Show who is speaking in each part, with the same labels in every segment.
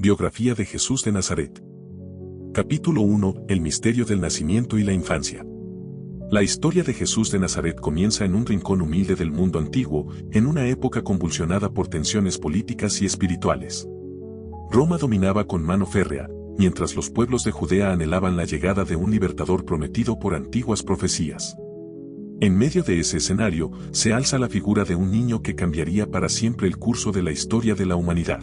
Speaker 1: Biografía de Jesús de Nazaret. Capítulo 1. El misterio del nacimiento y la infancia. La historia de Jesús de Nazaret comienza en un rincón humilde del mundo antiguo, en una época convulsionada por tensiones políticas y espirituales. Roma dominaba con mano férrea, mientras los pueblos de Judea anhelaban la llegada de un libertador prometido por antiguas profecías. En medio de ese escenario, se alza la figura de un niño que cambiaría para siempre el curso de la historia de la humanidad.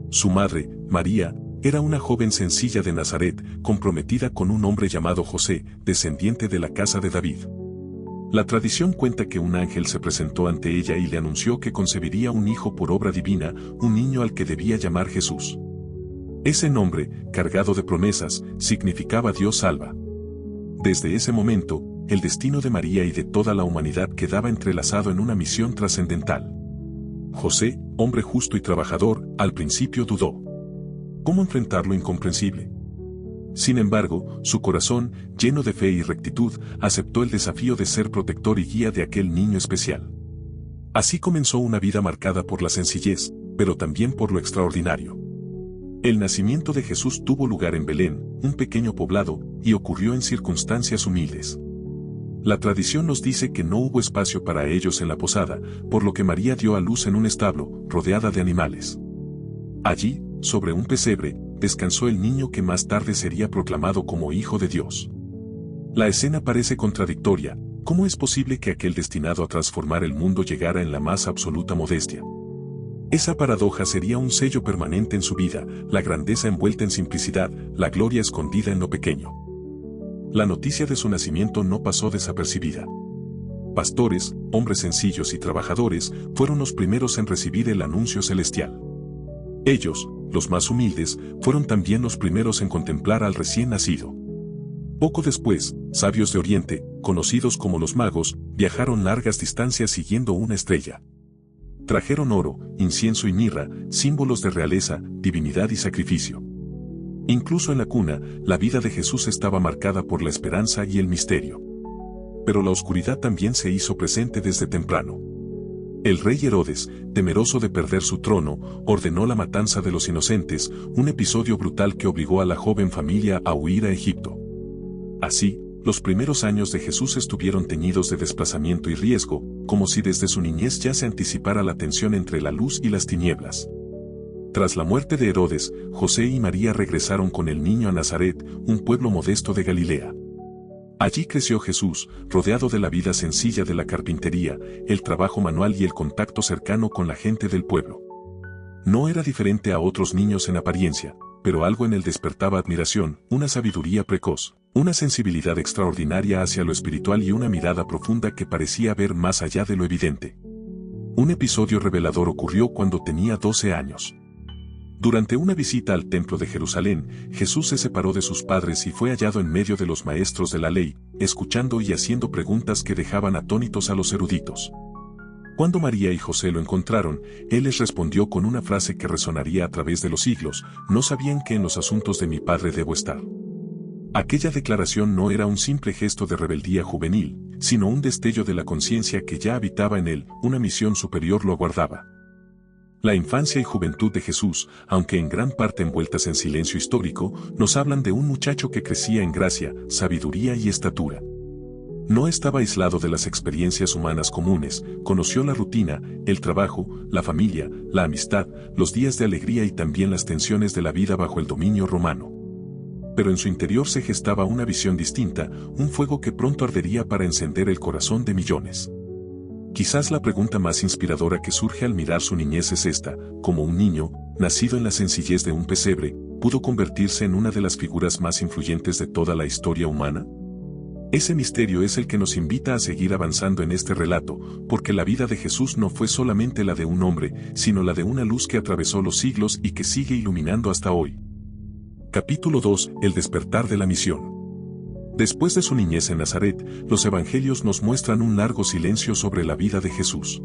Speaker 1: Su madre, María, era una joven sencilla de Nazaret, comprometida con un hombre llamado José, descendiente de la casa de David. La tradición cuenta que un ángel se presentó ante ella y le anunció que concebiría un hijo por obra divina, un niño al que debía llamar Jesús. Ese nombre, cargado de promesas, significaba Dios salva. Desde ese momento, el destino de María y de toda la humanidad quedaba entrelazado en una misión trascendental. José, hombre justo y trabajador, al principio dudó. ¿Cómo enfrentar lo incomprensible? Sin embargo, su corazón, lleno de fe y rectitud, aceptó el desafío de ser protector y guía de aquel niño especial. Así comenzó una vida marcada por la sencillez, pero también por lo extraordinario. El nacimiento de Jesús tuvo lugar en Belén, un pequeño poblado, y ocurrió en circunstancias humildes. La tradición nos dice que no hubo espacio para ellos en la posada, por lo que María dio a luz en un establo, rodeada de animales. Allí, sobre un pesebre, descansó el niño que más tarde sería proclamado como Hijo de Dios. La escena parece contradictoria. ¿Cómo es posible que aquel destinado a transformar el mundo llegara en la más absoluta modestia? Esa paradoja sería un sello permanente en su vida, la grandeza envuelta en simplicidad, la gloria escondida en lo pequeño. La noticia de su nacimiento no pasó desapercibida. Pastores, hombres sencillos y trabajadores, fueron los primeros en recibir el anuncio celestial. Ellos, los más humildes, fueron también los primeros en contemplar al recién nacido. Poco después, sabios de Oriente, conocidos como los magos, viajaron largas distancias siguiendo una estrella. Trajeron oro, incienso y mirra, símbolos de realeza, divinidad y sacrificio. Incluso en la cuna, la vida de Jesús estaba marcada por la esperanza y el misterio. Pero la oscuridad también se hizo presente desde temprano. El rey Herodes, temeroso de perder su trono, ordenó la matanza de los inocentes, un episodio brutal que obligó a la joven familia a huir a Egipto. Así, los primeros años de Jesús estuvieron teñidos de desplazamiento y riesgo, como si desde su niñez ya se anticipara la tensión entre la luz y las tinieblas. Tras la muerte de Herodes, José y María regresaron con el niño a Nazaret, un pueblo modesto de Galilea. Allí creció Jesús, rodeado de la vida sencilla de la carpintería, el trabajo manual y el contacto cercano con la gente del pueblo. No era diferente a otros niños en apariencia, pero algo en él despertaba admiración, una sabiduría precoz, una sensibilidad extraordinaria hacia lo espiritual y una mirada profunda que parecía ver más allá de lo evidente. Un episodio revelador ocurrió cuando tenía 12 años. Durante una visita al templo de Jerusalén, Jesús se separó de sus padres y fue hallado en medio de los maestros de la ley, escuchando y haciendo preguntas que dejaban atónitos a los eruditos. Cuando María y José lo encontraron, él les respondió con una frase que resonaría a través de los siglos: «¿No sabían que en los asuntos de mi padre debo estar?». Aquella declaración no era un simple gesto de rebeldía juvenil, sino un destello de la conciencia que ya habitaba en él, una misión superior lo aguardaba. La infancia y juventud de Jesús, aunque en gran parte envueltas en silencio histórico, nos hablan de un muchacho que crecía en gracia, sabiduría y estatura. No estaba aislado de las experiencias humanas comunes, conoció la rutina, el trabajo, la familia, la amistad, los días de alegría y también las tensiones de la vida bajo el dominio romano. Pero en su interior se gestaba una visión distinta, un fuego que pronto ardería para encender el corazón de millones. Quizás la pregunta más inspiradora que surge al mirar su niñez es esta: ¿cómo un niño, nacido en la sencillez de un pesebre, pudo convertirse en una de las figuras más influyentes de toda la historia humana? Ese misterio es el que nos invita a seguir avanzando en este relato, porque la vida de Jesús no fue solamente la de un hombre, sino la de una luz que atravesó los siglos y que sigue iluminando hasta hoy. Capítulo 2. El despertar de la misión. Después de su niñez en Nazaret, los evangelios nos muestran un largo silencio sobre la vida de Jesús.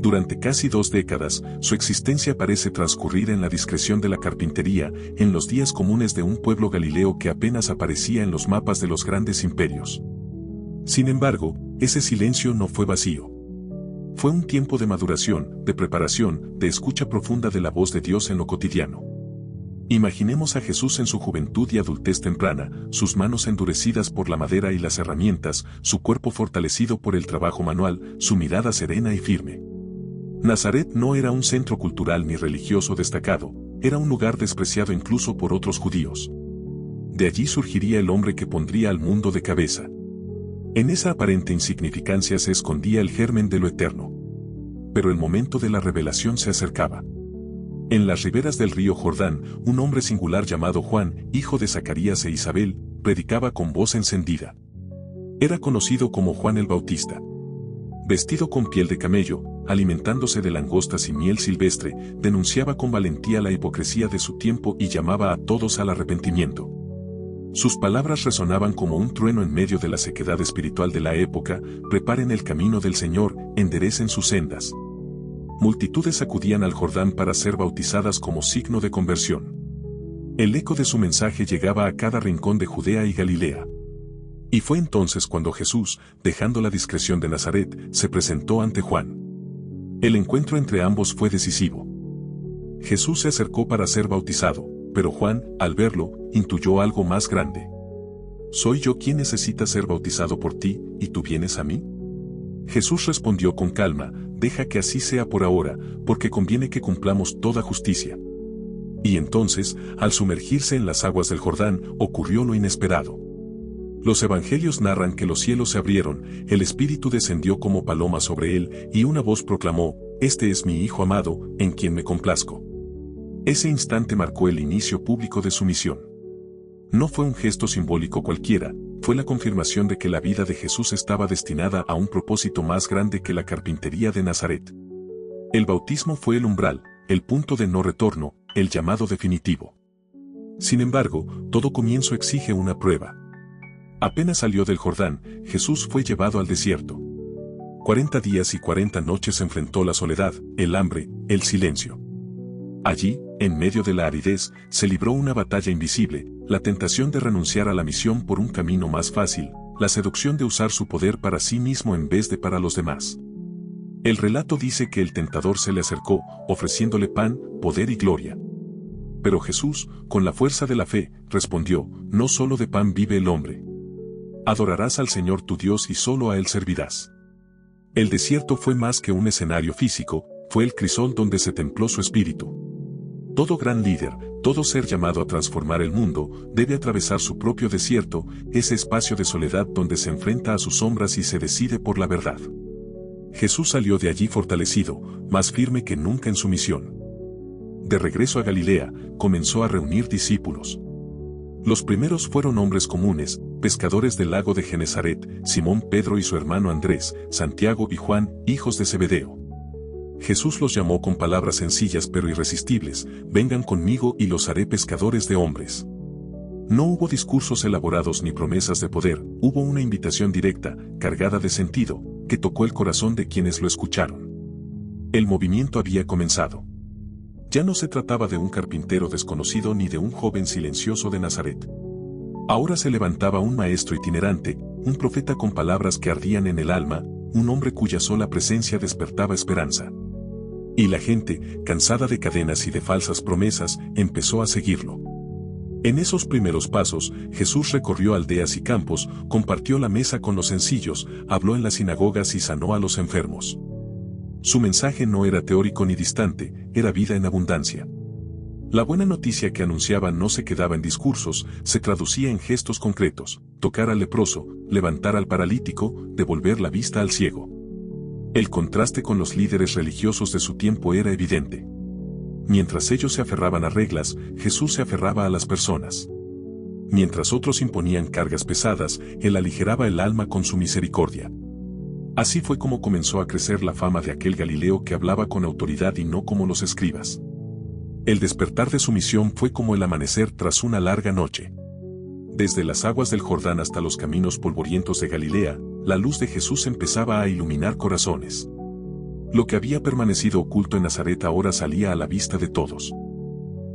Speaker 1: Durante casi 2 décadas, su existencia parece transcurrir en la discreción de la carpintería, en los días comunes de un pueblo galileo que apenas aparecía en los mapas de los grandes imperios. Sin embargo, ese silencio no fue vacío. Fue un tiempo de maduración, de preparación, de escucha profunda de la voz de Dios en lo cotidiano. Imaginemos a Jesús en su juventud y adultez temprana, sus manos endurecidas por la madera y las herramientas, su cuerpo fortalecido por el trabajo manual, su mirada serena y firme. Nazaret no era un centro cultural ni religioso destacado, era un lugar despreciado incluso por otros judíos. De allí surgiría el hombre que pondría al mundo de cabeza. En esa aparente insignificancia se escondía el germen de lo eterno. Pero el momento de la revelación se acercaba. En las riberas del río Jordán, un hombre singular llamado Juan, hijo de Zacarías e Isabel, predicaba con voz encendida. Era conocido como Juan el Bautista. Vestido con piel de camello, alimentándose de langostas y miel silvestre, denunciaba con valentía la hipocresía de su tiempo y llamaba a todos al arrepentimiento. Sus palabras resonaban como un trueno en medio de la sequedad espiritual de la época: preparen el camino del Señor, enderecen sus sendas. Multitudes acudían al Jordán para ser bautizadas como signo de conversión. El eco de su mensaje llegaba a cada rincón de Judea y Galilea. Y fue entonces cuando Jesús, dejando la discreción de Nazaret, se presentó ante Juan. El encuentro entre ambos fue decisivo. Jesús se acercó para ser bautizado, pero Juan, al verlo, intuyó algo más grande. ¿Soy yo quien necesita ser bautizado por ti, y tú vienes a mí? Jesús respondió con calma: deja que así sea por ahora, porque conviene que cumplamos toda justicia. Y entonces, al sumergirse en las aguas del Jordán, ocurrió lo inesperado. Los evangelios narran que los cielos se abrieron, el Espíritu descendió como paloma sobre él, y una voz proclamó: «Este es mi Hijo amado, en quien me complazco». Ese instante marcó el inicio público de su misión. No fue un gesto simbólico cualquiera, fue la confirmación de que la vida de Jesús estaba destinada a un propósito más grande que la carpintería de Nazaret. El bautismo fue el umbral, el punto de no retorno, el llamado definitivo. Sin embargo, todo comienzo exige una prueba. Apenas salió del Jordán, Jesús fue llevado al desierto. 40 días y 40 noches enfrentó la soledad, el hambre, el silencio. Allí, en medio de la aridez, se libró una batalla invisible: la tentación de renunciar a la misión por un camino más fácil, la seducción de usar su poder para sí mismo en vez de para los demás. El relato dice que el tentador se le acercó, ofreciéndole pan, poder y gloria. Pero Jesús, con la fuerza de la fe, respondió: no solo de pan vive el hombre. Adorarás al Señor tu Dios y solo a Él servirás. El desierto fue más que un escenario físico, fue el crisol donde se templó su espíritu. Todo gran líder, todo ser llamado a transformar el mundo, debe atravesar su propio desierto, ese espacio de soledad donde se enfrenta a sus sombras y se decide por la verdad. Jesús salió de allí fortalecido, más firme que nunca en su misión. De regreso a Galilea, comenzó a reunir discípulos. Los primeros fueron hombres comunes, pescadores del lago de Genesaret: Simón Pedro y su hermano Andrés, Santiago y Juan, hijos de Zebedeo. Jesús los llamó con palabras sencillas pero irresistibles: vengan conmigo y los haré pescadores de hombres. No hubo discursos elaborados ni promesas de poder, hubo una invitación directa, cargada de sentido, que tocó el corazón de quienes lo escucharon. El movimiento había comenzado. Ya no se trataba de un carpintero desconocido ni de un joven silencioso de Nazaret. Ahora se levantaba un maestro itinerante, un profeta con palabras que ardían en el alma, un hombre cuya sola presencia despertaba esperanza. Y la gente, cansada de cadenas y de falsas promesas, empezó a seguirlo. En esos primeros pasos, Jesús recorrió aldeas y campos, compartió la mesa con los sencillos, habló en las sinagogas y sanó a los enfermos. Su mensaje no era teórico ni distante, era vida en abundancia. La buena noticia que anunciaba no se quedaba en discursos, se traducía en gestos concretos: tocar al leproso, levantar al paralítico, devolver la vista al ciego. El contraste con los líderes religiosos de su tiempo era evidente. Mientras ellos se aferraban a reglas, Jesús se aferraba a las personas. Mientras otros imponían cargas pesadas, Él aligeraba el alma con su misericordia. Así fue como comenzó a crecer la fama de aquel Galileo que hablaba con autoridad y no como los escribas. El despertar de su misión fue como el amanecer tras una larga noche. Desde las aguas del Jordán hasta los caminos polvorientos de Galilea, la luz de Jesús empezaba a iluminar corazones. Lo que había permanecido oculto en Nazaret ahora salía a la vista de todos.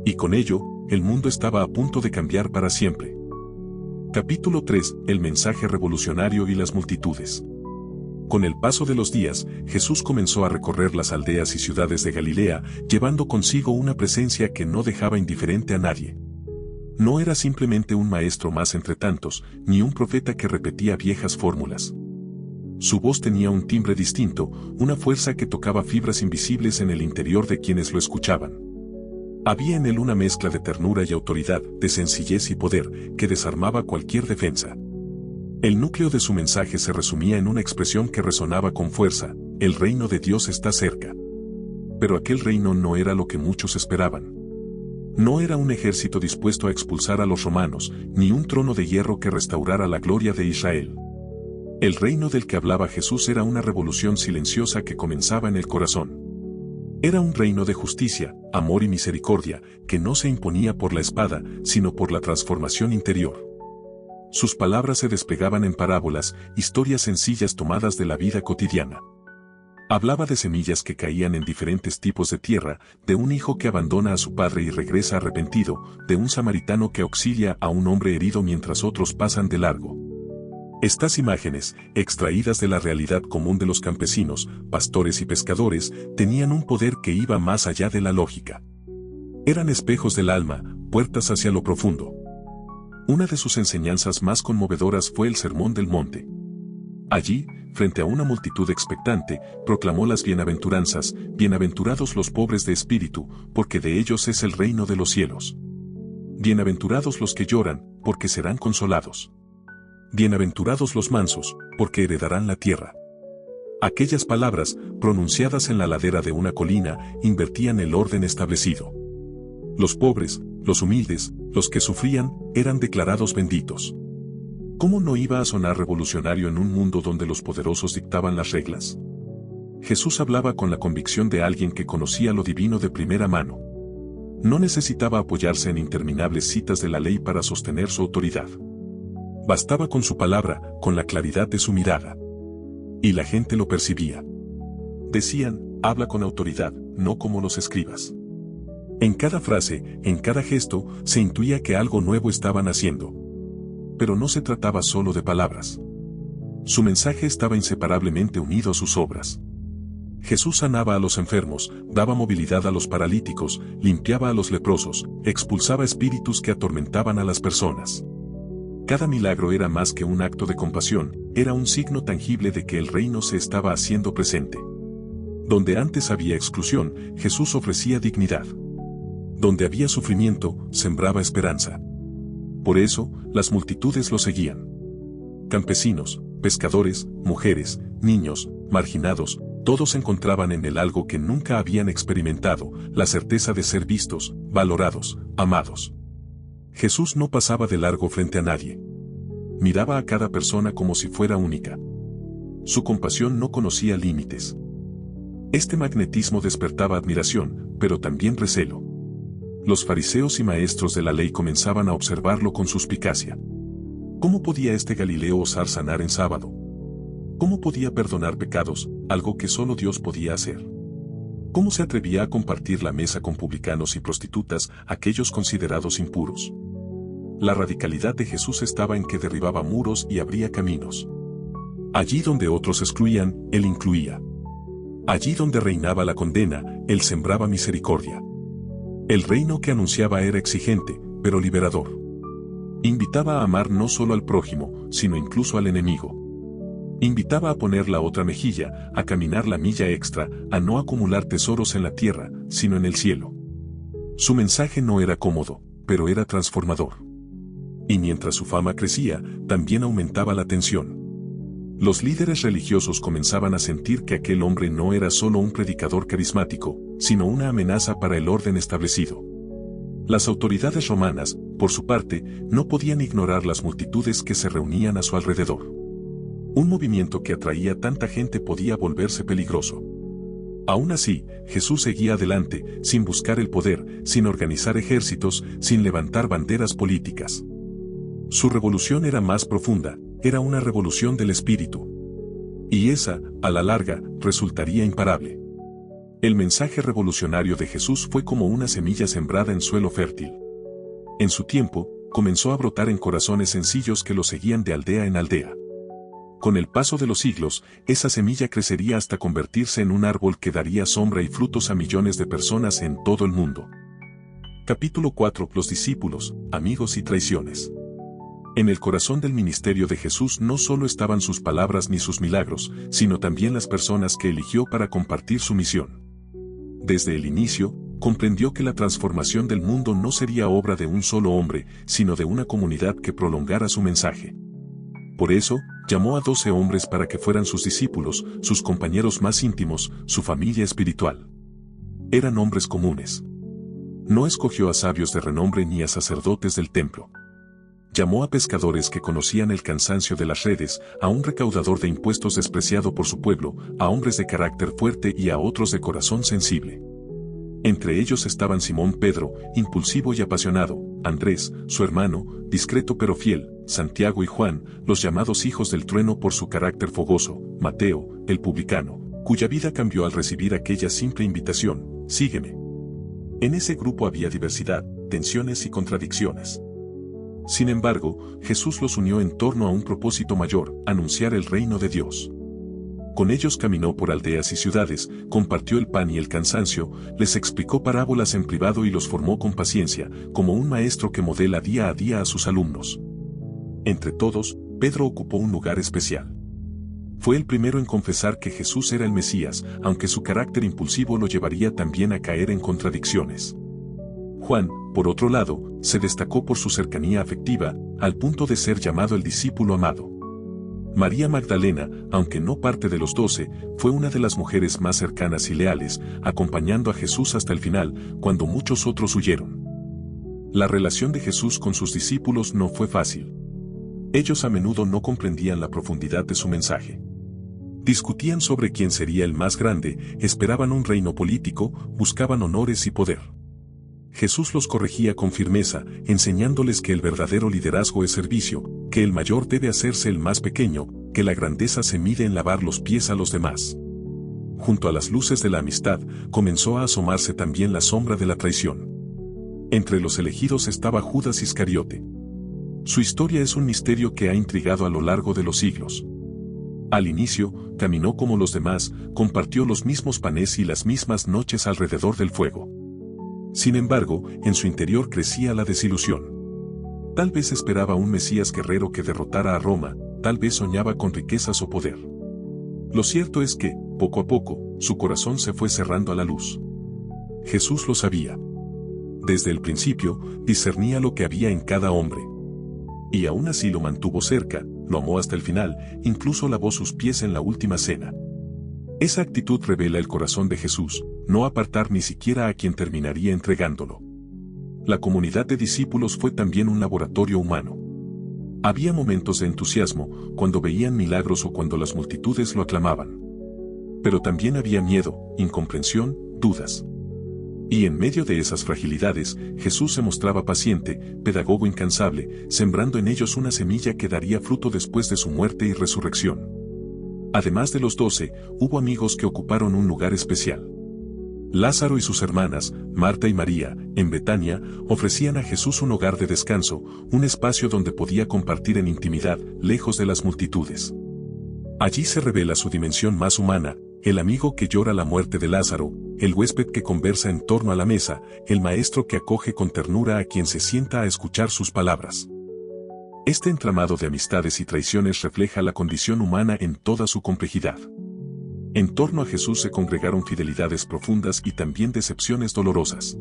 Speaker 1: Y con ello, el mundo estaba a punto de cambiar para siempre. Capítulo 3: El mensaje revolucionario y las multitudes. Con el paso de los días, Jesús comenzó a recorrer las aldeas y ciudades de Galilea, llevando consigo una presencia que no dejaba indiferente a nadie. No era simplemente un maestro más entre tantos, ni un profeta que repetía viejas fórmulas. Su voz tenía un timbre distinto, una fuerza que tocaba fibras invisibles en el interior de quienes lo escuchaban. Había en él una mezcla de ternura y autoridad, de sencillez y poder, que desarmaba cualquier defensa. El núcleo de su mensaje se resumía en una expresión que resonaba con fuerza: el reino de Dios está cerca. Pero aquel reino no era lo que muchos esperaban. No era un ejército dispuesto a expulsar a los romanos, ni un trono de hierro que restaurara la gloria de Israel. El reino del que hablaba Jesús era una revolución silenciosa que comenzaba en el corazón. Era un reino de justicia, amor y misericordia, que no se imponía por la espada, sino por la transformación interior. Sus palabras se desplegaban en parábolas, historias sencillas tomadas de la vida cotidiana. Hablaba de semillas que caían en diferentes tipos de tierra, de un hijo que abandona a su padre y regresa arrepentido, de un samaritano que auxilia a un hombre herido mientras otros pasan de largo. Estas imágenes, extraídas de la realidad común de los campesinos, pastores y pescadores, tenían un poder que iba más allá de la lógica. Eran espejos del alma, puertas hacia lo profundo. Una de sus enseñanzas más conmovedoras fue el Sermón del Monte. Allí, frente a una multitud expectante, proclamó las bienaventuranzas: bienaventurados los pobres de espíritu, porque de ellos es el reino de los cielos. Bienaventurados los que lloran, porque serán consolados. Bienaventurados los mansos, porque heredarán la tierra. Aquellas palabras, pronunciadas en la ladera de una colina, invertían el orden establecido. Los pobres, los humildes, los que sufrían, eran declarados benditos. ¿Cómo no iba a sonar revolucionario en un mundo donde los poderosos dictaban las reglas? Jesús hablaba con la convicción de alguien que conocía lo divino de primera mano. No necesitaba apoyarse en interminables citas de la ley para sostener su autoridad. Bastaba con su palabra, con la claridad de su mirada. Y la gente lo percibía. Decían: habla con autoridad, no como los escribas. En cada frase, en cada gesto, se intuía que algo nuevo estaban haciendo. Pero no se trataba solo de palabras. Su mensaje estaba inseparablemente unido a sus obras. Jesús sanaba a los enfermos, daba movilidad a los paralíticos, limpiaba a los leprosos, expulsaba espíritus que atormentaban a las personas. Cada milagro era más que un acto de compasión, era un signo tangible de que el reino se estaba haciendo presente. Donde antes había exclusión, Jesús ofrecía dignidad. Donde había sufrimiento, sembraba esperanza. Por eso, las multitudes lo seguían. Campesinos, pescadores, mujeres, niños, marginados, todos encontraban en él algo que nunca habían experimentado: la certeza de ser vistos, valorados, amados. Jesús no pasaba de largo frente a nadie. Miraba a cada persona como si fuera única. Su compasión no conocía límites. Este magnetismo despertaba admiración, pero también recelo. Los fariseos y maestros de la ley comenzaban a observarlo con suspicacia. ¿Cómo podía este Galileo osar sanar en sábado? ¿Cómo podía perdonar pecados, algo que solo Dios podía hacer? ¿Cómo se atrevía a compartir la mesa con publicanos y prostitutas, aquellos considerados impuros? La radicalidad de Jesús estaba en que derribaba muros y abría caminos. Allí donde otros excluían, Él incluía. Allí donde reinaba la condena, Él sembraba misericordia. El reino que anunciaba era exigente, pero liberador. Invitaba a amar no solo al prójimo, sino incluso al enemigo. Invitaba a poner la otra mejilla, a caminar la milla extra, a no acumular tesoros en la tierra, sino en el cielo. Su mensaje no era cómodo, pero era transformador. Y mientras su fama crecía, también aumentaba la tensión. Los líderes religiosos comenzaban a sentir que aquel hombre no era solo un predicador carismático, sino una amenaza para el orden establecido. Las autoridades romanas, por su parte, no podían ignorar las multitudes que se reunían a su alrededor. Un movimiento que atraía tanta gente podía volverse peligroso. Aún así, Jesús seguía adelante, sin buscar el poder, sin organizar ejércitos, sin levantar banderas políticas. Su revolución era más profunda, era una revolución del espíritu. Y esa, a la larga, resultaría imparable. El mensaje revolucionario de Jesús fue como una semilla sembrada en suelo fértil. En su tiempo, comenzó a brotar en corazones sencillos que lo seguían de aldea en aldea. Con el paso de los siglos, esa semilla crecería hasta convertirse en un árbol que daría sombra y frutos a millones de personas en todo el mundo. Capítulo 4. Los discípulos, amigos y traiciones. En el corazón del ministerio de Jesús no solo estaban sus palabras ni sus milagros, sino también las personas que eligió para compartir su misión. Desde el inicio, comprendió que la transformación del mundo no sería obra de un solo hombre, sino de una comunidad que prolongara su mensaje. Por eso, llamó a 12 hombres para que fueran sus discípulos, sus compañeros más íntimos, su familia espiritual. Eran hombres comunes. No escogió a sabios de renombre ni a sacerdotes del templo. Llamó a pescadores que conocían el cansancio de las redes, a un recaudador de impuestos despreciado por su pueblo, a hombres de carácter fuerte y a otros de corazón sensible. Entre ellos estaban Simón Pedro, impulsivo y apasionado, Andrés, su hermano, discreto pero fiel, Santiago y Juan, los llamados hijos del trueno por su carácter fogoso, Mateo, el publicano, cuya vida cambió al recibir aquella simple invitación, sígueme. En ese grupo había diversidad, tensiones y contradicciones. Sin embargo, Jesús los unió en torno a un propósito mayor, anunciar el reino de Dios. Con ellos caminó por aldeas y ciudades, compartió el pan y el cansancio, les explicó parábolas en privado y los formó con paciencia, como un maestro que modela día a día a sus alumnos. Entre todos, Pedro ocupó un lugar especial. Fue el primero en confesar que Jesús era el Mesías, aunque su carácter impulsivo lo llevaría también a caer en contradicciones. Juan, por otro lado, se destacó por su cercanía afectiva, al punto de ser llamado el discípulo amado. María Magdalena, aunque no parte de los 12, fue una de las mujeres más cercanas y leales, acompañando a Jesús hasta el final, cuando muchos otros huyeron. La relación de Jesús con sus discípulos no fue fácil. Ellos a menudo no comprendían la profundidad de su mensaje. Discutían sobre quién sería el más grande, esperaban un reino político, buscaban honores y poder. Jesús los corregía con firmeza, enseñándoles que el verdadero liderazgo es servicio, que el mayor debe hacerse el más pequeño, que la grandeza se mide en lavar los pies a los demás. Junto a las luces de la amistad, comenzó a asomarse también la sombra de la traición. Entre los elegidos estaba Judas Iscariote. Su historia es un misterio que ha intrigado a lo largo de los siglos. Al inicio, caminó como los demás, compartió los mismos panes y las mismas noches alrededor del fuego. Sin embargo, en su interior crecía la desilusión. Tal vez esperaba un Mesías guerrero que derrotara a Roma, tal vez soñaba con riquezas o poder. Lo cierto es que, poco a poco, su corazón se fue cerrando a la luz. Jesús lo sabía. Desde el principio, discernía lo que había en cada hombre. Y aún así lo mantuvo cerca, lo amó hasta el final, incluso lavó sus pies en la última cena. Esa actitud revela el corazón de Jesús, no apartar ni siquiera a quien terminaría entregándolo. La comunidad de discípulos fue también un laboratorio humano. Había momentos de entusiasmo, cuando veían milagros o cuando las multitudes lo aclamaban. Pero también había miedo, incomprensión, dudas. Y en medio de esas fragilidades, Jesús se mostraba paciente, pedagogo incansable, sembrando en ellos una semilla que daría fruto después de su muerte y resurrección. Además de los 12, hubo amigos que ocuparon un lugar especial. Lázaro y sus hermanas, Marta y María, en Betania, ofrecían a Jesús un hogar de descanso, un espacio donde podía compartir en intimidad, lejos de las multitudes. Allí se revela su dimensión más humana, el amigo que llora la muerte de Lázaro, el huésped que conversa en torno a la mesa, el maestro que acoge con ternura a quien se sienta a escuchar sus palabras. Este entramado de amistades y traiciones refleja la condición humana en toda su complejidad. En torno a Jesús se congregaron fidelidades profundas y también decepciones dolorosas.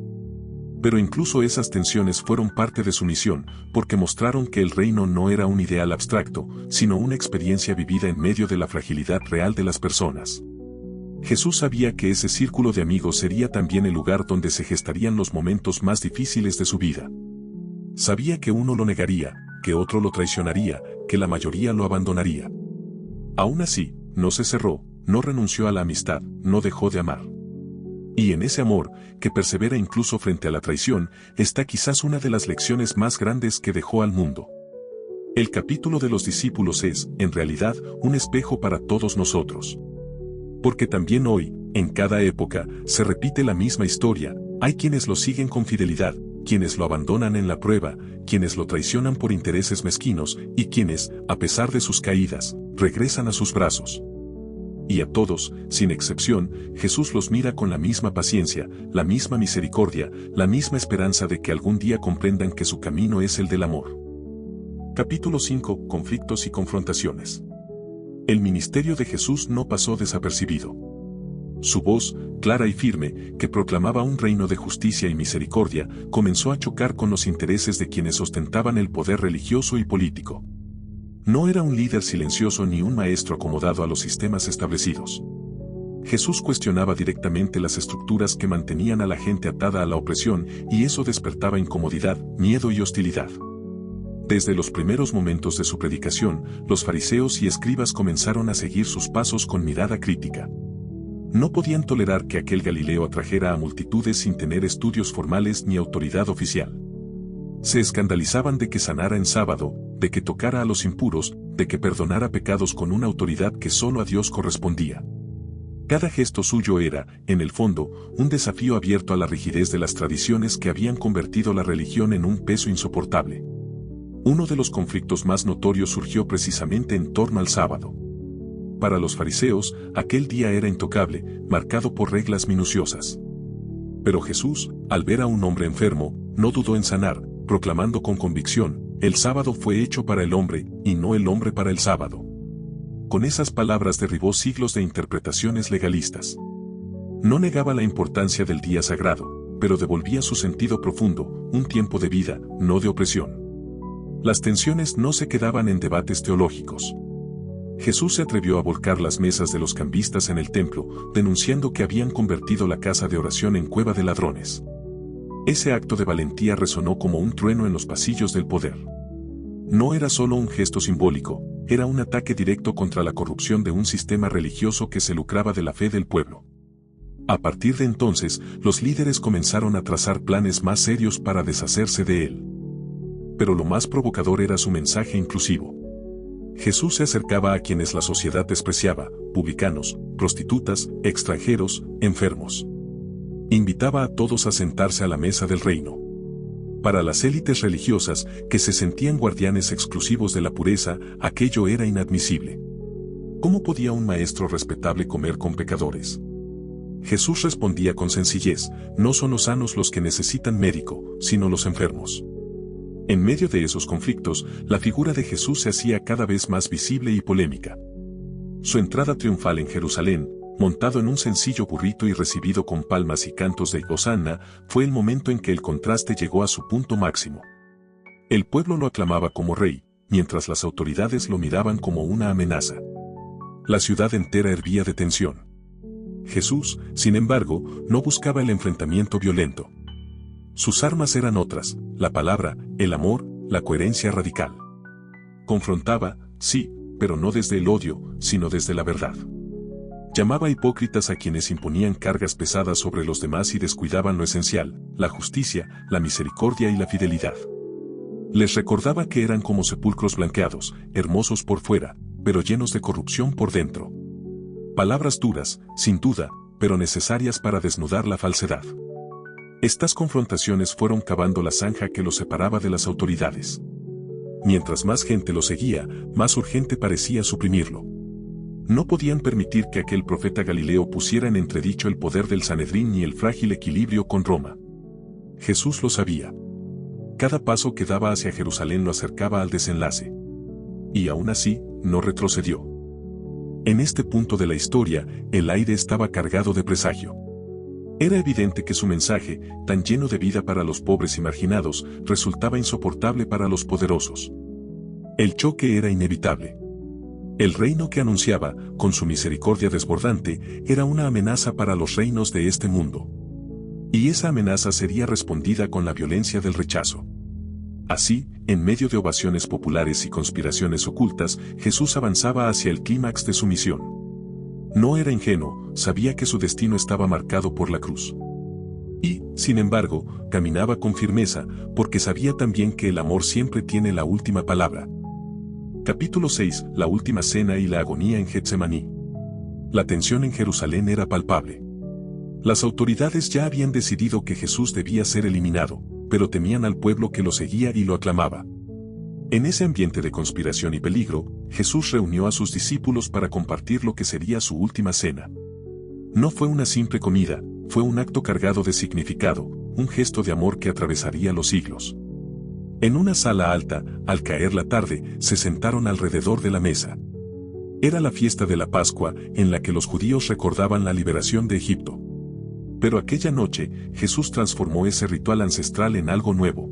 Speaker 1: Pero incluso esas tensiones fueron parte de su misión, porque mostraron que el reino no era un ideal abstracto, sino una experiencia vivida en medio de la fragilidad real de las personas. Jesús sabía que ese círculo de amigos sería también el lugar donde se gestarían los momentos más difíciles de su vida. Sabía que uno lo negaría, que otro lo traicionaría, que la mayoría lo abandonaría. Aún así, no se cerró, no renunció a la amistad, no dejó de amar. Y en ese amor, que persevera incluso frente a la traición, está quizás una de las lecciones más grandes que dejó al mundo. El capítulo de los discípulos es, en realidad, un espejo para todos nosotros. Porque también hoy, en cada época, se repite la misma historia, hay quienes lo siguen con fidelidad, quienes lo abandonan en la prueba, quienes lo traicionan por intereses mezquinos, y quienes, a pesar de sus caídas, regresan a sus brazos. Y a todos, sin excepción, Jesús los mira con la misma paciencia, la misma misericordia, la misma esperanza de que algún día comprendan que su camino es el del amor. Capítulo 5. Conflictos y confrontaciones. El ministerio de Jesús no pasó desapercibido. Su voz, clara y firme, que proclamaba un reino de justicia y misericordia, comenzó a chocar con los intereses de quienes ostentaban el poder religioso y político. No era un líder silencioso ni un maestro acomodado a los sistemas establecidos. Jesús cuestionaba directamente las estructuras que mantenían a la gente atada a la opresión, y eso despertaba incomodidad, miedo y hostilidad. Desde los primeros momentos de su predicación, los fariseos y escribas comenzaron a seguir sus pasos con mirada crítica. No podían tolerar que aquel Galileo atrajera a multitudes sin tener estudios formales ni autoridad oficial. Se escandalizaban de que sanara en sábado, de que tocara a los impuros, de que perdonara pecados con una autoridad que solo a Dios correspondía. Cada gesto suyo era, en el fondo, un desafío abierto a la rigidez de las tradiciones que habían convertido la religión en un peso insoportable. Uno de los conflictos más notorios surgió precisamente en torno al sábado. Para los fariseos, aquel día era intocable, marcado por reglas minuciosas. Pero Jesús, al ver a un hombre enfermo, no dudó en sanar, proclamando con convicción: el sábado fue hecho para el hombre, y no el hombre para el sábado. Con esas palabras derribó siglos de interpretaciones legalistas. No negaba la importancia del día sagrado, pero devolvía su sentido profundo, un tiempo de vida, no de opresión. Las tensiones no se quedaban en debates teológicos. Jesús se atrevió a volcar las mesas de los cambistas en el templo, denunciando que habían convertido la casa de oración en cueva de ladrones. Ese acto de valentía resonó como un trueno en los pasillos del poder. No era solo un gesto simbólico, era un ataque directo contra la corrupción de un sistema religioso que se lucraba de la fe del pueblo. A partir de entonces, los líderes comenzaron a trazar planes más serios para deshacerse de él. Pero lo más provocador era su mensaje inclusivo. Jesús se acercaba a quienes la sociedad despreciaba: publicanos, prostitutas, extranjeros, enfermos. Invitaba a todos a sentarse a la mesa del reino. Para las élites religiosas, que se sentían guardianes exclusivos de la pureza, aquello era inadmisible. ¿Cómo podía un maestro respetable comer con pecadores? Jesús respondía con sencillez: no son los sanos los que necesitan médico, sino los enfermos. En medio de esos conflictos, la figura de Jesús se hacía cada vez más visible y polémica. Su entrada triunfal en Jerusalén, montado en un sencillo burrito y recibido con palmas y cantos de Hosanna, fue el momento en que el contraste llegó a su punto máximo. El pueblo lo aclamaba como rey, mientras las autoridades lo miraban como una amenaza. La ciudad entera hervía de tensión. Jesús, sin embargo, no buscaba el enfrentamiento violento. Sus armas eran otras: la palabra, el amor, la coherencia radical. Confrontaba, sí, pero no desde el odio, sino desde la verdad. Llamaba hipócritas a quienes imponían cargas pesadas sobre los demás y descuidaban lo esencial: la justicia, la misericordia y la fidelidad. Les recordaba que eran como sepulcros blanqueados, hermosos por fuera, pero llenos de corrupción por dentro. Palabras duras, sin duda, pero necesarias para desnudar la falsedad. Estas confrontaciones fueron cavando la zanja que los separaba de las autoridades. Mientras más gente lo seguía, más urgente parecía suprimirlo. No podían permitir que aquel profeta Galileo pusiera en entredicho el poder del Sanedrín ni el frágil equilibrio con Roma. Jesús lo sabía. Cada paso que daba hacia Jerusalén lo acercaba al desenlace. Y aún así, no retrocedió. En este punto de la historia, el aire estaba cargado de presagio. Era evidente que su mensaje, tan lleno de vida para los pobres y marginados, resultaba insoportable para los poderosos. El choque era inevitable. El reino que anunciaba, con su misericordia desbordante, era una amenaza para los reinos de este mundo. Y esa amenaza sería respondida con la violencia del rechazo. Así, en medio de ovaciones populares y conspiraciones ocultas, Jesús avanzaba hacia el clímax de su misión. No era ingenuo, sabía que su destino estaba marcado por la cruz. Y, sin embargo, caminaba con firmeza, porque sabía también que el amor siempre tiene la última palabra. Capítulo 6. La última cena y la agonía en Getsemaní. La tensión en Jerusalén era palpable. Las autoridades ya habían decidido que Jesús debía ser eliminado, pero temían al pueblo que lo seguía y lo aclamaba. En ese ambiente de conspiración y peligro, Jesús reunió a sus discípulos para compartir lo que sería su última cena. No fue una simple comida, fue un acto cargado de significado, un gesto de amor que atravesaría los siglos. En una sala alta, al caer la tarde, se sentaron alrededor de la mesa. Era la fiesta de la Pascua, en la que los judíos recordaban la liberación de Egipto. Pero aquella noche, Jesús transformó ese ritual ancestral en algo nuevo.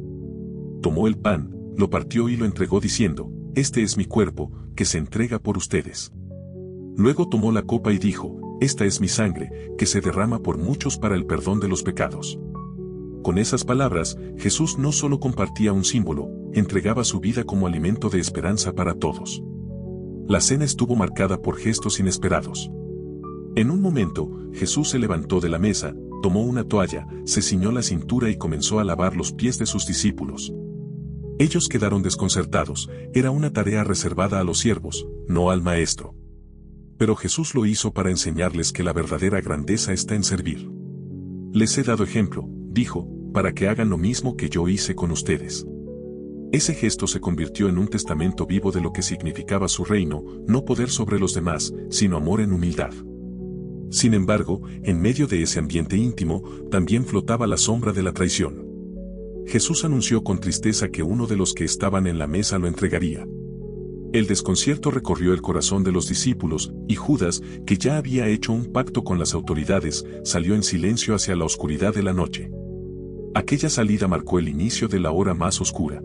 Speaker 1: Tomó el pan, lo partió y lo entregó diciendo: «Este es mi cuerpo, que se entrega por ustedes». Luego tomó la copa y dijo: «Esta es mi sangre, que se derrama por muchos para el perdón de los pecados». Con esas palabras, Jesús no solo compartía un símbolo, entregaba su vida como alimento de esperanza para todos. La cena estuvo marcada por gestos inesperados. En un momento, Jesús se levantó de la mesa, tomó una toalla, se ciñó la cintura y comenzó a lavar los pies de sus discípulos. Ellos quedaron desconcertados, era una tarea reservada a los siervos, no al maestro. Pero Jesús lo hizo para enseñarles que la verdadera grandeza está en servir. «Les he dado ejemplo», dijo, «para que hagan lo mismo que yo hice con ustedes». Ese gesto se convirtió en un testamento vivo de lo que significaba su reino, no poder sobre los demás, sino amor en humildad. Sin embargo, en medio de ese ambiente íntimo, también flotaba la sombra de la traición. Jesús anunció con tristeza que uno de los que estaban en la mesa lo entregaría. El desconcierto recorrió el corazón de los discípulos, y Judas, que ya había hecho un pacto con las autoridades, salió en silencio hacia la oscuridad de la noche. Aquella salida marcó el inicio de la hora más oscura.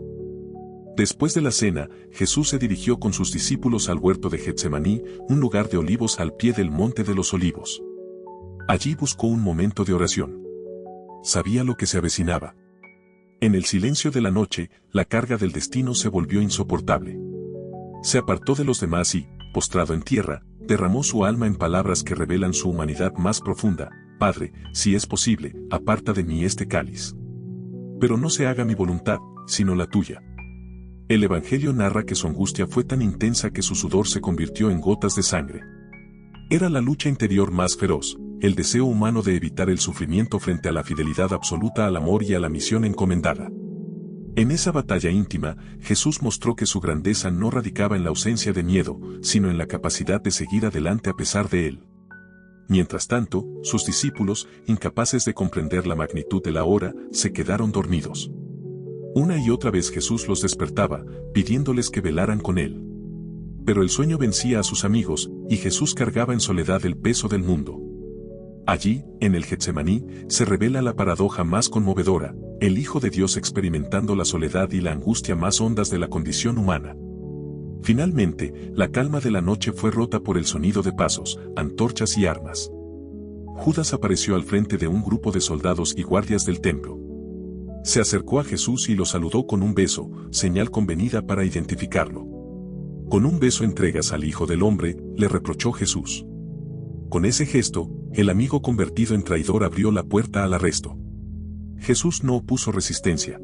Speaker 1: Después de la cena, Jesús se dirigió con sus discípulos al huerto de Getsemaní, un lugar de olivos al pie del monte de los olivos. Allí buscó un momento de oración. Sabía lo que se avecinaba. En el silencio de la noche, la carga del destino se volvió insoportable. Se apartó de los demás y, postrado en tierra, derramó su alma en palabras que revelan su humanidad más profunda: «Padre, si es posible, aparta de mí este cáliz. Pero no se haga mi voluntad, sino la tuya». El Evangelio narra que su angustia fue tan intensa que su sudor se convirtió en gotas de sangre. Era la lucha interior más feroz, el deseo humano de evitar el sufrimiento frente a la fidelidad absoluta al amor y a la misión encomendada. En esa batalla íntima, Jesús mostró que su grandeza no radicaba en la ausencia de miedo, sino en la capacidad de seguir adelante a pesar de él. Mientras tanto, sus discípulos, incapaces de comprender la magnitud de la hora, se quedaron dormidos. Una y otra vez Jesús los despertaba, pidiéndoles que velaran con él. Pero el sueño vencía a sus amigos, y Jesús cargaba en soledad el peso del mundo. Allí, en el Getsemaní, se revela la paradoja más conmovedora: el Hijo de Dios experimentando la soledad y la angustia más hondas de la condición humana. Finalmente, la calma de la noche fue rota por el sonido de pasos, antorchas y armas. Judas apareció al frente de un grupo de soldados y guardias del templo. Se acercó a Jesús y lo saludó con un beso, señal convenida para identificarlo. «Con un beso entregas al Hijo del Hombre», le reprochó Jesús. Con ese gesto, el amigo convertido en traidor abrió la puerta al arresto. Jesús no opuso resistencia.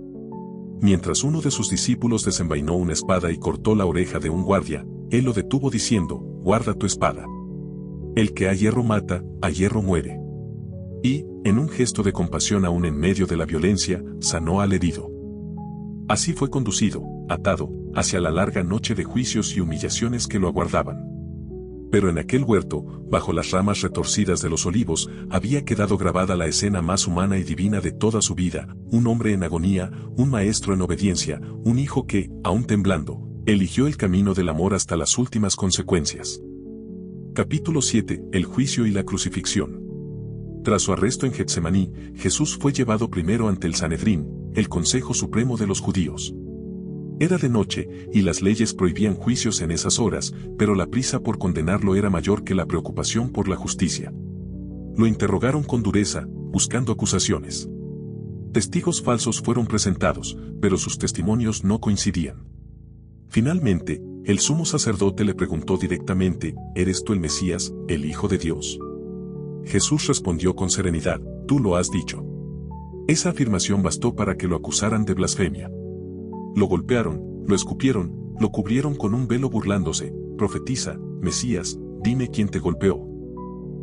Speaker 1: Mientras uno de sus discípulos desenvainó una espada y cortó la oreja de un guardia, él lo detuvo diciendo: «Guarda tu espada. El que a hierro mata, a hierro muere». Y, en un gesto de compasión aún en medio de la violencia, sanó al herido. Así fue conducido, atado, hacia la larga noche de juicios y humillaciones que lo aguardaban. Pero en aquel huerto, bajo las ramas retorcidas de los olivos, había quedado grabada la escena más humana y divina de toda su vida: un hombre en agonía, un maestro en obediencia, un hijo que, aún temblando, eligió el camino del amor hasta las últimas consecuencias. Capítulo 7: El juicio y la crucifixión. Tras su arresto en Getsemaní, Jesús fue llevado primero ante el Sanedrín, el Consejo Supremo de los Judíos. Era de noche, y las leyes prohibían juicios en esas horas, pero la prisa por condenarlo era mayor que la preocupación por la justicia. Lo interrogaron con dureza, buscando acusaciones. Testigos falsos fueron presentados, pero sus testimonios no coincidían. Finalmente, el sumo sacerdote le preguntó directamente: «¿Eres tú el Mesías, el Hijo de Dios?». Jesús respondió con serenidad: «Tú lo has dicho». Esa afirmación bastó para que lo acusaran de blasfemia. Lo golpearon, lo escupieron, lo cubrieron con un velo burlándose: «Profetiza, Mesías, dime quién te golpeó».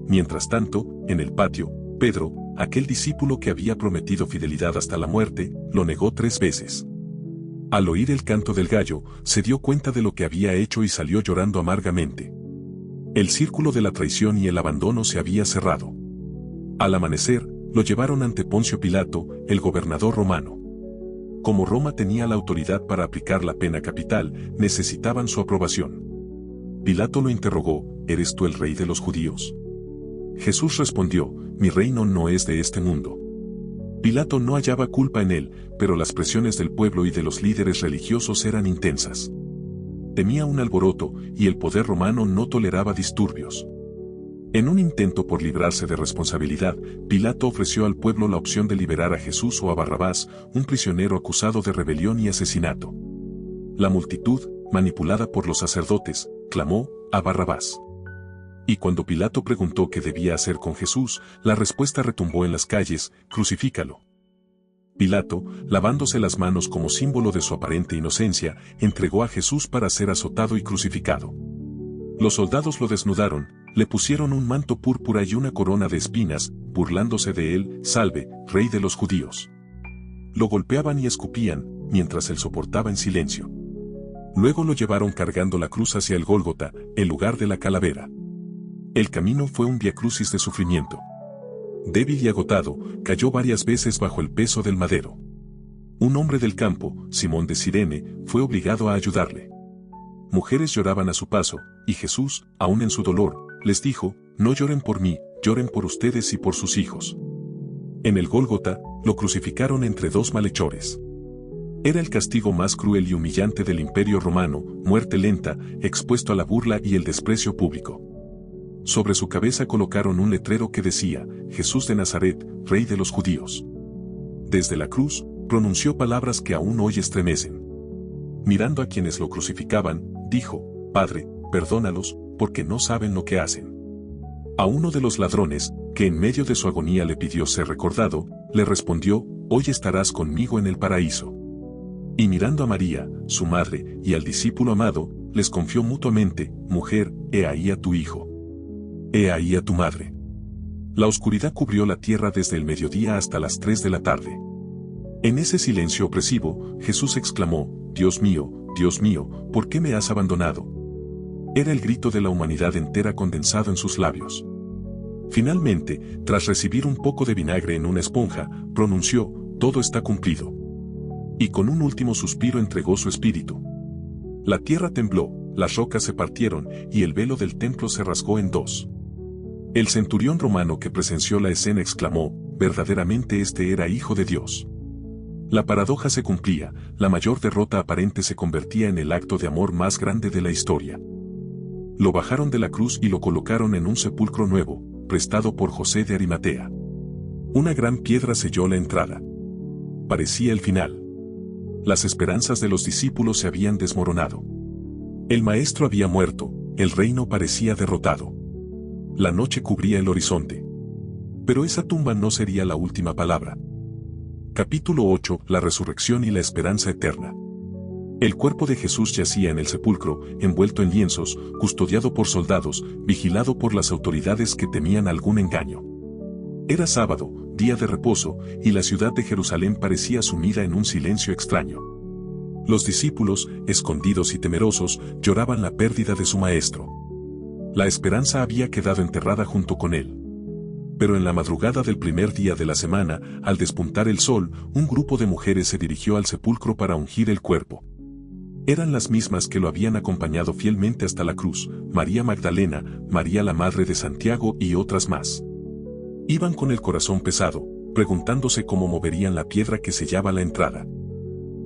Speaker 1: Mientras tanto, en el patio, Pedro, aquel discípulo que había prometido fidelidad hasta la muerte, lo negó 3 veces. Al oír el canto del gallo, se dio cuenta de lo que había hecho y salió llorando amargamente. El círculo de la traición y el abandono se había cerrado. Al amanecer, lo llevaron ante Poncio Pilato, el gobernador romano. Como Roma tenía la autoridad para aplicar la pena capital, necesitaban su aprobación. Pilato lo interrogó: ¿Eres tú el rey de los judíos? Jesús respondió: Mi reino no es de este mundo. Pilato no hallaba culpa en él, pero las presiones del pueblo y de los líderes religiosos eran intensas. Temía un alboroto, y el poder romano no toleraba disturbios. En un intento por librarse de responsabilidad, Pilato ofreció al pueblo la opción de liberar a Jesús o a Barrabás, un prisionero acusado de rebelión y asesinato. La multitud, manipulada por los sacerdotes, clamó: a Barrabás. Y cuando Pilato preguntó qué debía hacer con Jesús, la respuesta retumbó en las calles: crucifícalo. Pilato, lavándose las manos como símbolo de su aparente inocencia, entregó a Jesús para ser azotado y crucificado. Los soldados lo desnudaron, le pusieron un manto púrpura y una corona de espinas, burlándose de él: Salve, Rey de los judíos. Lo golpeaban y escupían, mientras él soportaba en silencio. Luego lo llevaron cargando la cruz hacia el Gólgota, el lugar de la calavera. El camino fue un viacrucis de sufrimiento. Débil y agotado, cayó varias veces bajo el peso del madero. Un hombre del campo, Simón de Cirene, fue obligado a ayudarle. Mujeres lloraban a su paso, y Jesús, aún en su dolor, les dijo: No lloren por mí, lloren por ustedes y por sus hijos. En el Gólgota, lo crucificaron entre dos malhechores. Era el castigo más cruel y humillante del Imperio Romano: muerte lenta, expuesto a la burla y el desprecio público. Sobre su cabeza colocaron un letrero que decía: Jesús de Nazaret, Rey de los judíos. Desde la cruz, pronunció palabras que aún hoy estremecen. Mirando a quienes lo crucificaban, dijo: Padre, perdónalos, porque no saben lo que hacen. A uno de los ladrones, que en medio de su agonía le pidió ser recordado, le respondió: Hoy estarás conmigo en el paraíso. Y mirando a María, su madre, y al discípulo amado, les confió mutuamente: Mujer, he ahí a tu hijo. He ahí a tu madre. La oscuridad cubrió la tierra desde el mediodía hasta las 3 de la tarde. En ese silencio opresivo, Jesús exclamó: Dios mío, ¿por qué me has abandonado? Era el grito de la humanidad entera condensado en sus labios. Finalmente, tras recibir un poco de vinagre en una esponja, pronunció: Todo está cumplido. Y con un último suspiro entregó su espíritu. La tierra tembló, las rocas se partieron, y el velo del templo se rasgó en dos. El centurión romano que presenció la escena exclamó: Verdaderamente este era Hijo de Dios. La paradoja se cumplía: la mayor derrota aparente se convertía en el acto de amor más grande de la historia. Lo bajaron de la cruz y lo colocaron en un sepulcro nuevo, prestado por José de Arimatea. Una gran piedra selló la entrada. Parecía el final. Las esperanzas de los discípulos se habían desmoronado. El maestro había muerto, el reino parecía derrotado. La noche cubría el horizonte. Pero esa tumba no sería la última palabra. Capítulo 8: La resurrección y la esperanza eterna. El cuerpo de Jesús yacía en el sepulcro, envuelto en lienzos, custodiado por soldados, vigilado por las autoridades que temían algún engaño. Era sábado, día de reposo, y la ciudad de Jerusalén parecía sumida en un silencio extraño. Los discípulos, escondidos y temerosos, lloraban la pérdida de su maestro. La esperanza había quedado enterrada junto con él. Pero en la madrugada del primer día de la semana, al despuntar el sol, un grupo de mujeres se dirigió al sepulcro para ungir el cuerpo. Eran las mismas que lo habían acompañado fielmente hasta la cruz: María Magdalena, María la madre de Santiago y otras más. Iban con el corazón pesado, preguntándose cómo moverían la piedra que sellaba la entrada.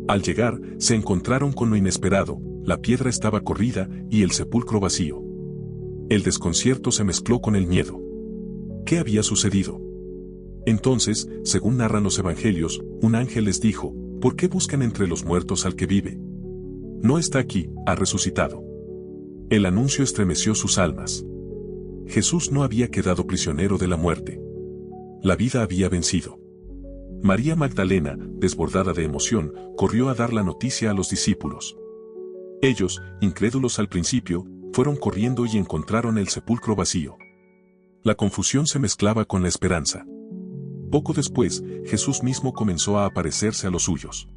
Speaker 1: Al llegar, se encontraron con lo inesperado: la piedra estaba corrida y el sepulcro vacío. El desconcierto se mezcló con el miedo. ¿Qué había sucedido? Entonces, según narran los evangelios, un ángel les dijo: ¿Por qué buscan entre los muertos al que vive? No está aquí, ha resucitado. El anuncio estremeció sus almas. Jesús no había quedado prisionero de la muerte. La vida había vencido. María Magdalena, desbordada de emoción, corrió a dar la noticia a los discípulos. Ellos, incrédulos al principio, fueron corriendo y encontraron el sepulcro vacío. La confusión se mezclaba con la esperanza. Poco después, Jesús mismo comenzó a aparecerse a los suyos.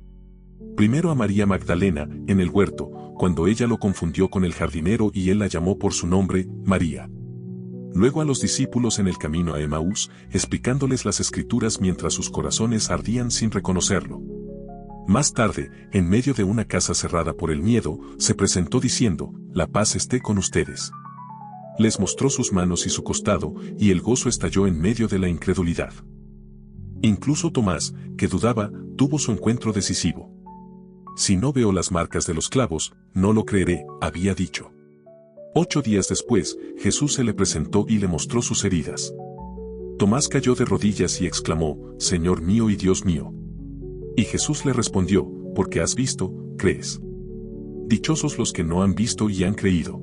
Speaker 1: Primero a María Magdalena, en el huerto, cuando ella lo confundió con el jardinero y él la llamó por su nombre, María. Luego a los discípulos en el camino a Emaús, explicándoles las Escrituras mientras sus corazones ardían sin reconocerlo. Más tarde, en medio de una casa cerrada por el miedo, se presentó diciendo, «La paz esté con ustedes». Les mostró sus manos y su costado, y el gozo estalló en medio de la incredulidad. Incluso Tomás, que dudaba, tuvo su encuentro decisivo. «Si no veo las marcas de los clavos, no lo creeré», había dicho. 8 días después, Jesús se le presentó y le mostró sus heridas. Tomás cayó de rodillas y exclamó, «Señor mío y Dios mío». Y Jesús le respondió, «Porque has visto, crees». Dichosos los que no han visto y han creído.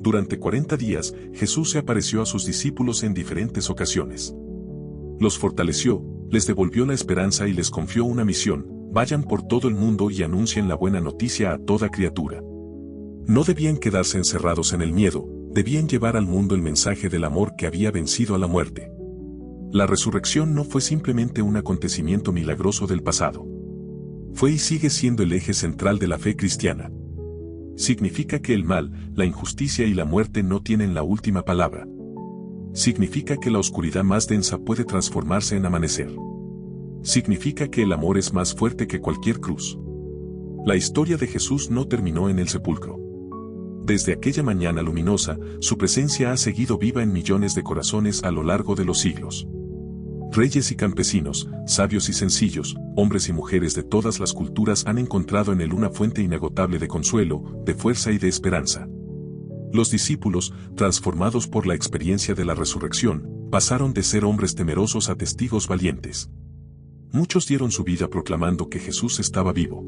Speaker 1: Durante 40 días, Jesús se apareció a sus discípulos en diferentes ocasiones. Los fortaleció, les devolvió la esperanza y les confió una misión: vayan por todo el mundo y anuncien la buena noticia a toda criatura. No debían quedarse encerrados en el miedo, debían llevar al mundo el mensaje del amor que había vencido a la muerte. La resurrección no fue simplemente un acontecimiento milagroso del pasado. Fue y sigue siendo el eje central de la fe cristiana. Significa que el mal, la injusticia y la muerte no tienen la última palabra. Significa que la oscuridad más densa puede transformarse en amanecer. Significa que el amor es más fuerte que cualquier cruz. La historia de Jesús no terminó en el sepulcro. Desde aquella mañana luminosa, su presencia ha seguido viva en millones de corazones a lo largo de los siglos. Reyes y campesinos, sabios y sencillos, hombres y mujeres de todas las culturas han encontrado en él una fuente inagotable de consuelo, de fuerza y de esperanza. Los discípulos, transformados por la experiencia de la resurrección, pasaron de ser hombres temerosos a testigos valientes. Muchos dieron su vida proclamando que Jesús estaba vivo.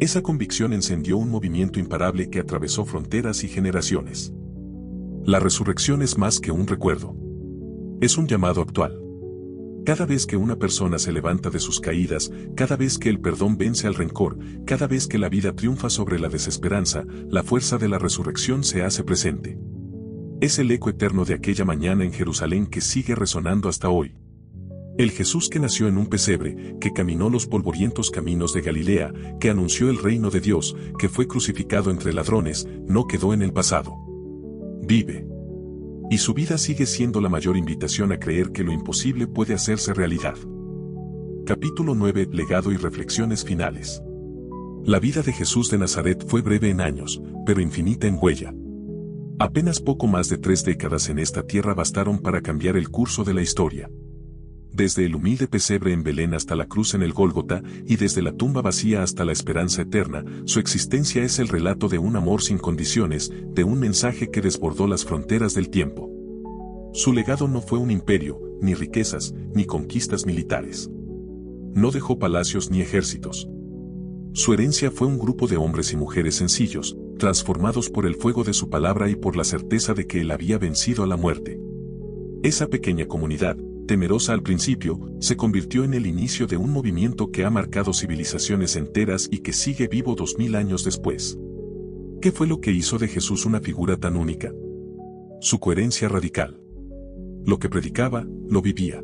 Speaker 1: Esa convicción encendió un movimiento imparable que atravesó fronteras y generaciones. La resurrección es más que un recuerdo. Es un llamado actual. Cada vez que una persona se levanta de sus caídas, cada vez que el perdón vence al rencor, cada vez que la vida triunfa sobre la desesperanza, la fuerza de la resurrección se hace presente. Es el eco eterno de aquella mañana en Jerusalén que sigue resonando hasta hoy. El Jesús que nació en un pesebre, que caminó los polvorientos caminos de Galilea, que anunció el reino de Dios, que fue crucificado entre ladrones, no quedó en el pasado. Vive. Y su vida sigue siendo la mayor invitación a creer que lo imposible puede hacerse realidad. Capítulo 9. Legado y reflexiones finales. La vida de Jesús de Nazaret fue breve en años, pero infinita en huella. Apenas poco más de 3 décadas en esta tierra bastaron para cambiar el curso de la historia. Desde el humilde pesebre en Belén hasta la cruz en el Gólgota, y desde la tumba vacía hasta la esperanza eterna, su existencia es el relato de un amor sin condiciones, de un mensaje que desbordó las fronteras del tiempo. Su legado no fue un imperio, ni riquezas, ni conquistas militares. No dejó palacios ni ejércitos. Su herencia fue un grupo de hombres y mujeres sencillos, transformados por el fuego de su palabra y por la certeza de que él había vencido a la muerte. Esa pequeña comunidad, temerosa al principio, se convirtió en el inicio de un movimiento que ha marcado civilizaciones enteras y que sigue vivo 2000 años después. ¿Qué fue lo que hizo de Jesús una figura tan única? Su coherencia radical. Lo que predicaba, lo vivía.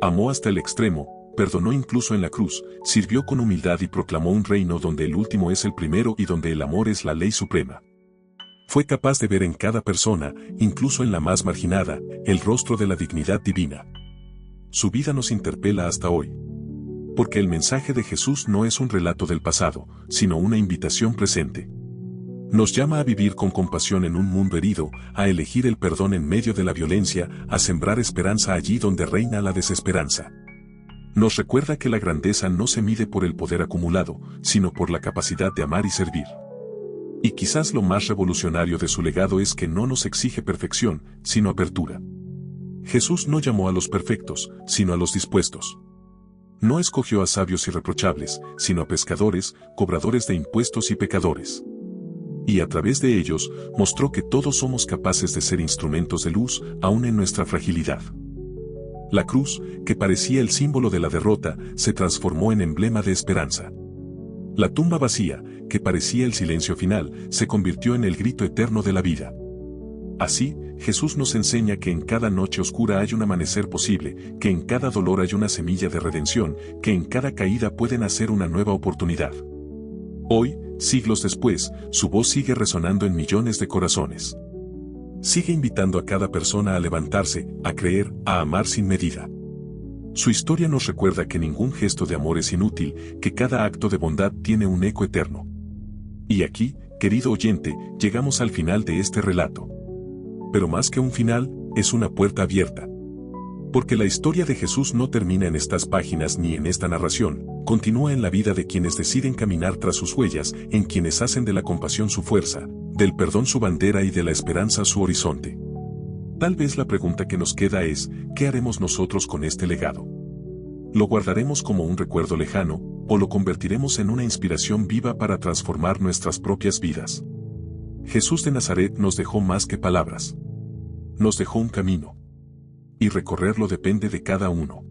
Speaker 1: Amó hasta el extremo, perdonó incluso en la cruz, sirvió con humildad y proclamó un reino donde el último es el primero y donde el amor es la ley suprema. Fue capaz de ver en cada persona, incluso en la más marginada, el rostro de la dignidad divina. Su vida nos interpela hasta hoy. Porque el mensaje de Jesús no es un relato del pasado, sino una invitación presente. Nos llama a vivir con compasión en un mundo herido, a elegir el perdón en medio de la violencia, a sembrar esperanza allí donde reina la desesperanza. Nos recuerda que la grandeza no se mide por el poder acumulado, sino por la capacidad de amar y servir. Y quizás lo más revolucionario de su legado es que no nos exige perfección, sino apertura. Jesús no llamó a los perfectos, sino a los dispuestos. No escogió a sabios irreprochables, sino a pescadores, cobradores de impuestos y pecadores. Y a través de ellos, mostró que todos somos capaces de ser instrumentos de luz, aún en nuestra fragilidad. La cruz, que parecía el símbolo de la derrota, se transformó en emblema de esperanza. La tumba vacía, que parecía el silencio final, se convirtió en el grito eterno de la vida. Así, Jesús nos enseña que en cada noche oscura hay un amanecer posible, que en cada dolor hay una semilla de redención, que en cada caída puede nacer una nueva oportunidad. Hoy, siglos después, su voz sigue resonando en millones de corazones. Sigue invitando a cada persona a levantarse, a creer, a amar sin medida. Su historia nos recuerda que ningún gesto de amor es inútil, que cada acto de bondad tiene un eco eterno. Y aquí, querido oyente, llegamos al final de este relato. Pero más que un final, es una puerta abierta. Porque la historia de Jesús no termina en estas páginas ni en esta narración, continúa en la vida de quienes deciden caminar tras sus huellas, en quienes hacen de la compasión su fuerza, del perdón su bandera y de la esperanza su horizonte. Tal vez la pregunta que nos queda es, ¿qué haremos nosotros con este legado? ¿Lo guardaremos como un recuerdo lejano, o lo convertiremos en una inspiración viva para transformar nuestras propias vidas? Jesús de Nazaret nos dejó más que palabras. Nos dejó un camino. Y recorrerlo depende de cada uno.